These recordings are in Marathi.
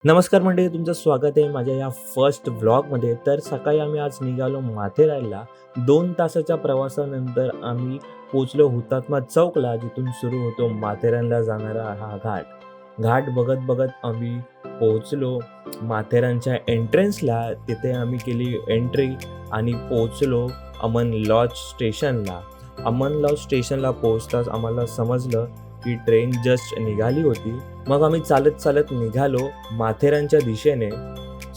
नमस्कार मंडळी, तुमचं स्वागत आहे माझ्या या फर्स्ट व्लॉगमध्ये. तर सकाळी आम्ही आज निघालो माथेरानला. 2 तासाच्या प्रवासानंतर आम्ही पोहोचलो हुतात्मा चौकला, जिथून सुरू होतो माथेरानला जाणारा हा घाट. घाट बघत बघत आम्ही पोहोचलो माथेरानच्या एंट्रन्सला. तिथे आम्ही केली एंट्री आणि पोहोचलो अमन लॉज स्टेशनला. अमन लॉज स्टेशनला पोहोचताच आम्हाला समजलं की ट्रेन जस्ट निघाली होती. मग आम्ही चालत चालत निघालो माथेरानच्या दिशेने.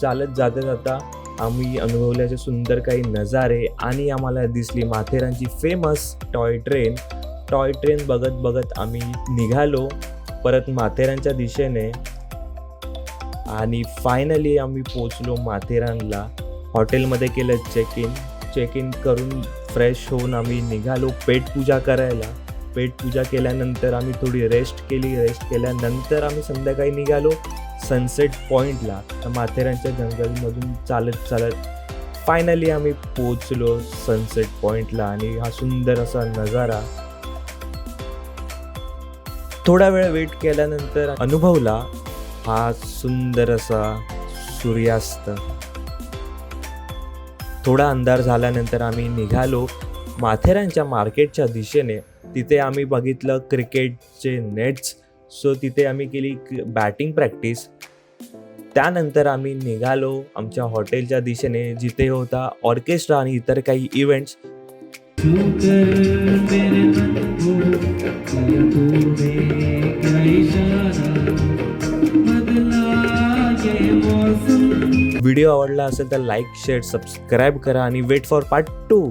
चालत जाता जाता आम्ही अनुभवल्याचे सुंदर काही नजारे आणि आम्हाला दिसली माथेरानची famous toy train. Toy train बघत बघत आम्ही निघालो परत माथेरानच्या दिशेने आणि फायनली आम्ही पोचलो माथेरानला. हॉटेलमध्ये केलं चेक इन करून फ्रेश होऊन आम्ही निघालो पेटपूजा करायला. पेटपूजा केल्यानंतर आम्ही थोडी रेस्ट केल्यानंतर आम्ही संध्याकाळी निघालो सनसेट पॉईंटला. तर माथेरानच्या जंगलमधून चालत चालत फायनली आम्ही पोचलो सनसेट पॉईंटला आणि हा सुंदर असा नजारा थोडा वेळ वेट केल्यानंतर अनुभवला हा सुंदर असा सूर्यास्त. थोडा अंधार झाल्यानंतर आम्ही निघालो माथेरानच्या मार्केटच्या दिशेने. तिथे आम्ही बघितलं क्रिकेटचे नेट्स. सो तिथे आम्ही केली बॅटिंग प्रॅक्टिस. त्यानंतर आम्ही निघालो आमच्या हॉटेलच्या दिशेने, जिथे होता ऑर्केस्ट्रा आणि इतर काही इव्हेंट्स. व्हिडिओ आवडला असेल तर लाईक शेअर सबस्क्राईब करा आणि वेट फॉर पार्ट 2.